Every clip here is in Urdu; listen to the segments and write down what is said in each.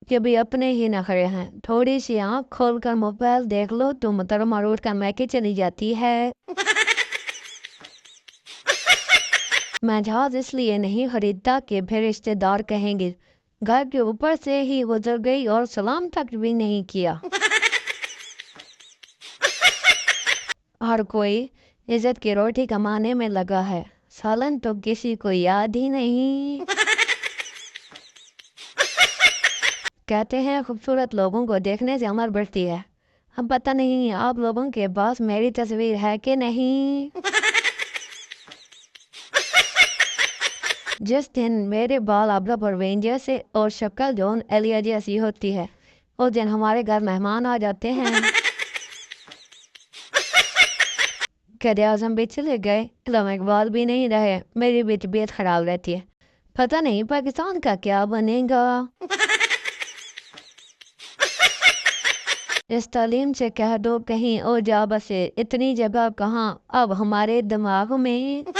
کہ بھی اپنے ہی نخرے ہیں، تھوڑی سی آنکھ کھول کر موبائل دیکھ لو تو محترمہ روٹ کا میکے چلی جاتی ہے۔ میں جہاز اس لیے نہیں خریدتا کہ پھر رشتے دار کہیں گے گھر کے اوپر سے ہی گزر گئی اور سلام تک بھی نہیں کیا۔ ہر کوئی عزت کی روٹی کمانے میں لگا ہے، سالن تو کسی کو یاد ہی نہیں۔ کہتے ہیں خوبصورت لوگوں کو دیکھنے سے عمر بڑھتی ہے، اب پتہ نہیں آپ لوگوں کے پاس میری تصویر ہے کہ نہیں۔ جس دن میرے بال ابرا پروین جیسے اور شکل جون ایلیا جیسی ہوتی ہے اس دن ہمارے گھر مہمان آ جاتے ہیں۔ قائد اعظم بھی چلے گئے، علامہ اقبال بھی نہیں رہے، میری بھی طبیعت خراب رہتی ہے، پتہ نہیں پاکستان کا کیا بنے گا۔ اس تعلیم سے کہہ دو کہیں اور جا بسے، اتنی جگہ کہاں اب ہمارے دماغ میں۔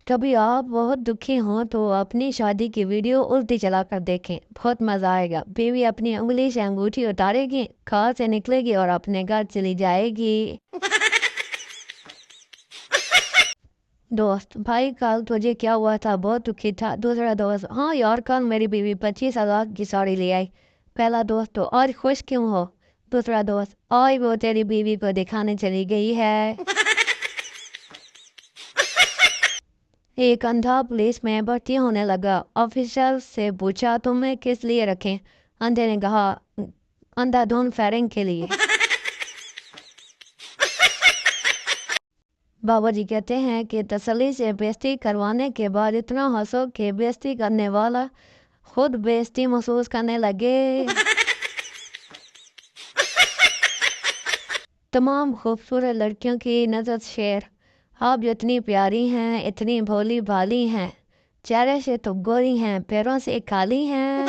کبھی آپ بہت دکھی ہوں تو اپنی شادی کی ویڈیو الٹی چلا کر دیکھیں، بہت مزہ آئے گا۔ بیوی اپنی انگلی سے انگوٹھی اتارے گی، کار سے نکلے گی اور اپنے گھر چلی جائے گی۔ دوست: بھائی کل تجھے کیا ہوا تھا؟ بہت دکھی تھا۔ دوسرا دوست: ہاں یار کل میری بیوی 25,000 کی ساڑی لے آئی۔ پہلا دوست: تو آج خوش کیوں ہو؟ دوسرا دوست: آج وہ تیری بیوی کو دکھانے چلی گئی ہے۔ ایک اندھا پولیس میں بھرتی ہونے لگا، آفیسر سے پوچھا تمہیں کس لیے رکھیں؟ اندھے نے کہا اندھا دھن فائرنگ کے لیے۔ بابا جی کہتے ہیں کہ تسلی سے بےعزتی کروانے کے بعد اتنا ہنسو کہ بےعزتی کرنے والا خود بےعزتی محسوس کرنے لگے۔ تمام خوبصورت لڑکیوں کی نظر شیر: آپ جتنی پیاری ہیں، اتنی بھولی بھالی ہیں، چہرے سے تو گوری ہیں، پیروں سے کالی ہیں۔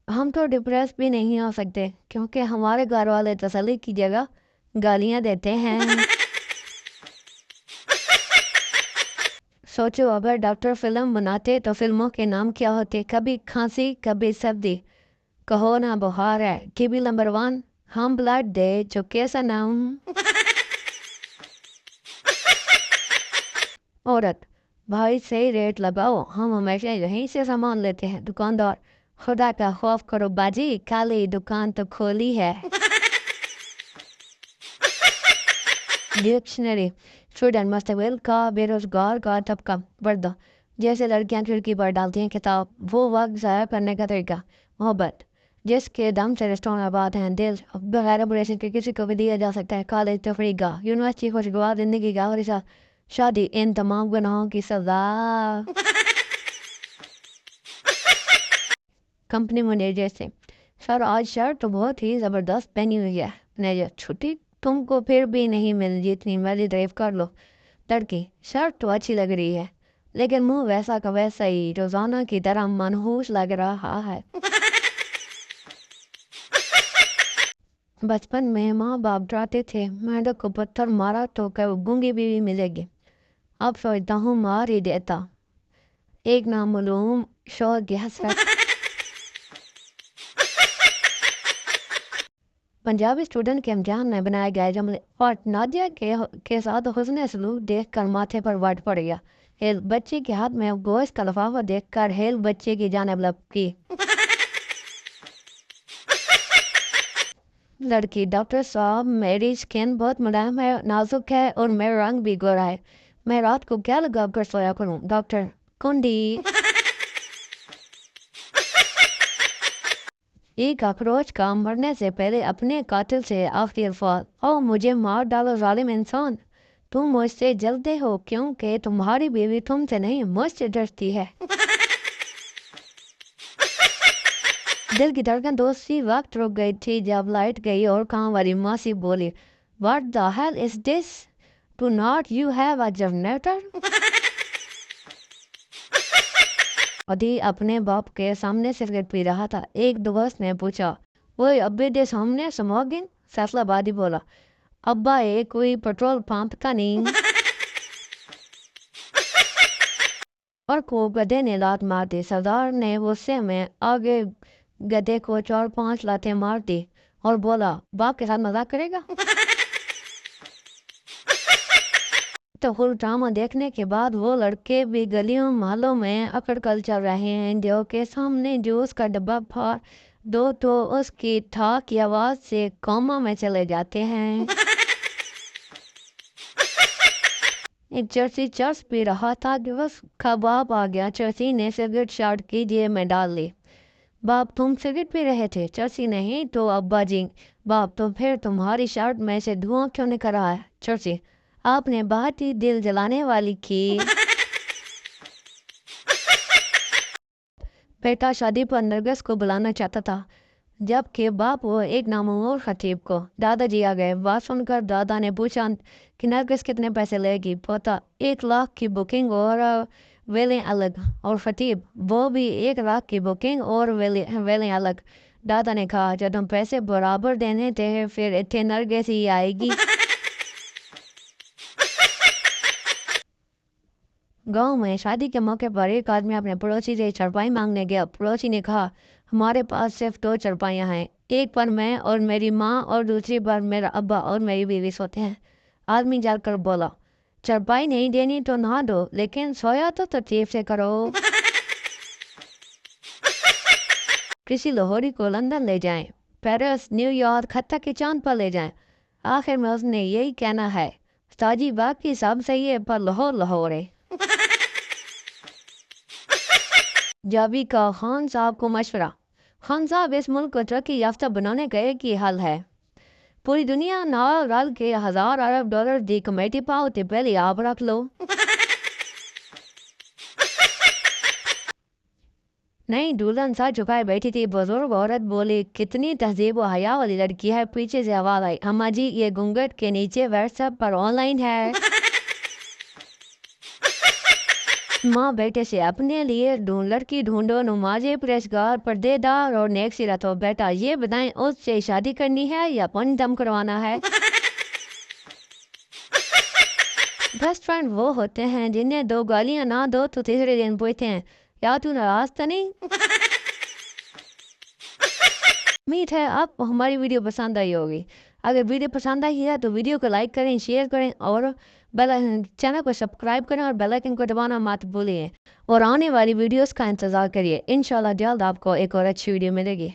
ہم تو ڈپریس بھی نہیں ہو سکتے کیونکہ ہمارے گھر والے تسلی کی جگہ گالیاں دیتے ہیں۔ سوچو اگر ڈاکٹر فلم بناتے تو فلموں کے نام کیا ہوتے؟ کبھی کھانسی، کبھی سردی، کہو نا بخار ہے، کبھی نمبر 1 ہم بلڈ دے جو کیسا نام۔ عورت: بھائی صحیح ریٹ لگاؤ، ہم ہمیشہ یہیں سے سامان لیتے ہیں۔ دکاندار: خدا کا خوف کرو باجی، کالی دکان تو کھولی ہے۔ ڈکشنری: اسٹوڈنٹ مستقبل کا، بے روزگار کا طبقہ، پردہ: جیسے لڑکیاں کھڑکی پر ڈالتی ہیں کتاب، وہ وقت ضائع کرنے کا طریقہ۔ محبت: جس کے دم سے رشتوں آباد ہیں۔ دل: بغیر آپریشن کے کسی کو بھی دیا جا سکتا ہے۔ کالج تفریح گاہ، یونیورسٹی خوشگوار زندگی کا حصہ، شادی ان تمام گناہوں کی سزا۔ کمپنی مینیجر سے: سر آج شرٹ تو بہت ہی زبردست پہنی ہوئی ہے۔ مینیجر: چھٹی تم کو پھر بھی نہیں مل، جتنی مرضی تعریف کر لو۔ لڑکی: شرٹ تو اچھی لگ رہی ہے لیکن منہ ویسا کا ویسا ہی روزانہ کی طرح منحوس لگ رہا ہے۔ بچپن میں ماں باپ ڈراتے تھے میڈک کو پتھر مارا تو گونگی بیوی ملے گی، اب سوچتا ہوں مار ہی دیتا۔ ایک نامعلوم شوہر کی حسرت۔ پنجابی اسٹوڈنٹ کے امتحان میں بنائے گئے جملے: اور نادیہ کے ساتھ حسن سلوک دیکھ کر ماتھے پر وٹ پڑ گیا۔ ہیل: بچے کے ہاتھ میں گوشت کا لفافہ دیکھ کر ہیل بچے کی جانب لپکی۔ لڑکی: ڈاکٹر صاحب میری سکن بہت ملائم ہے، نازک ہے اور میرا رنگ بھی گورا ہے، میں رات کو کیا لگا کر سویا کروں؟ ڈاکٹر: کنڈی۔ ایک اخروچ کا مرنے سے پہلے اپنے قاتل سے آخری الفاظ: او مجھے مار ڈالو ظالم انسان، تم مجھ سے جلتے ہو کیونکہ تمہاری بیوی تم سے نہیں مجھ سے ڈرتی ہے۔ دل کی دھڑکن دوسری وقت رک گئی تھی جب لائٹ گئی اور کام والی ماسی بولی: What the hell is this? Do not you have a generator? ادھی اپنے باپ کے سامنے سگریٹ پی رہا تھا، ایک دوست نے پوچھا: وہ ابے دے سامنے سموکنگ؟ فیصلہ بادی بولا: ابا کوئی پیٹرول پمپ کا نہیں۔ اور کو گدھے نے لات مار دی۔ سردار نے غصے میں آگے گدھے کو 4-5 لاتیں مار دی اور بولا باپ کے ساتھ مذاق کرے گا؟ تو فل ڈرامہ دیکھنے کے بعد وہ لڑکے بھی گلیوں محلوں میں اکڑ کر چل رہے ہیں، جو کے سامنے جوس کا ڈبہ پھاڑ دو تو اس کی ٹھاک کی آواز سے کوما میں چلے جاتے ہیں۔ ایک چرسی چرس پی رہا تھا کہ اس کا باپ آ گیا۔ چرسی نے سگریٹ شارٹ کی جیب میں ڈال لی۔ باپ تم سگریٹ پی رہے تھے؟ چرسی نہیں تو ابا جی۔ باپ تو پھر تمہاری شرٹ میں سے دھواں کیوں نکل رہا ہے؟ چرسی آپ نے بہت ہی دل جلانے والی کی۔ بیٹا شادی پر نرگس کو بلانا چاہتا تھا، جبکہ باپ وہ ایک نامور خطیب کو۔ دادا جی آ گئے۔ بات سن کر دادا نے پوچھا کہ نرگس کتنے پیسے لے گی؟ پوتا 1 لاکھ کی بکنگ اور ویلیں الگ۔ اور خطیب وہ بھی 1 لاکھ کی بکنگ اور ویلیں الگ۔ دادا نے کہا جب تم پیسے برابر دینے تھے پھر اتنے نرگس ہی آئے گی۔ گاؤں میں شادی کے موقع پر ایک آدمی اپنے پڑوسی سے چرپائی مانگنے گیا۔ پڑوسی نے کہا ہمارے پاس صرف 2 چرپائیاں ہیں، ایک پر میں اور میری ماں اور دوسری پر میرا ابا اور میری بیوی سوتے ہیں۔ آدمی جل کر بولا چرپائی نہیں دینی تو نہ دو، لیکن سویا تو ترتیب سے کرو۔ کسی لاہوری کو لندن لے جائیں، پیرس، نیو یارک، حتیٰ کہ چاند پر لے جائیں، آخر میں اس نے یہی کہنا ہے استاجی باقی سب صحیح ہے پر لاہور لاہور ہے۔ جابی کا خان صاحب کو مشورہ۔ خان صاحب اس ملک کو ترقی یافتہ بنانے کا ایک ہی حل ہے، پوری دنیا نال رل کے 1000 ارب ڈالر دی کمیٹی پاؤ تے پہلے آپ رکھ لو۔ نہیں دلہن سر جھکائے بیٹھی تھی، بزرگ عورت بولی کتنی تہذیب و حیا والی لڑکی ہے۔ پیچھے سے آواز آئی اماں جی یہ گھونگھٹ کے نیچے what's app per on line ہے۔ ماں بیٹے سے اپنے لیے لڑکی ڈھونڈو، نمازی، پرہیزگار، پردے دار اور نیک سیرت ہو۔ بیٹا یہ بتائیں اس سے شادی کرنی ہے یا پانی دم کروانا ہے؟ بیسٹ فرینڈ وہ ہوتے ہیں جنہیں 2 گالیاں نہ دو تو تیسرے دن پوچھتے ہیں یا تو ناراض تو نہیں؟ امید ہے آپ کو ہماری ویڈیو پسند آئی ہوگی۔ اگر ویڈیو پسند آئی ہے تو ویڈیو کو لائک کریں، شیئر کریں اور چینل کو سبسکرائب کریں اور بیل آئیکن کو دبانا مت بھولیے، اور آنے والی ویڈیوز کا انتظار کریے۔ انشاءاللہ جلد آپ کو ایک اور اچھی ویڈیو ملے گی۔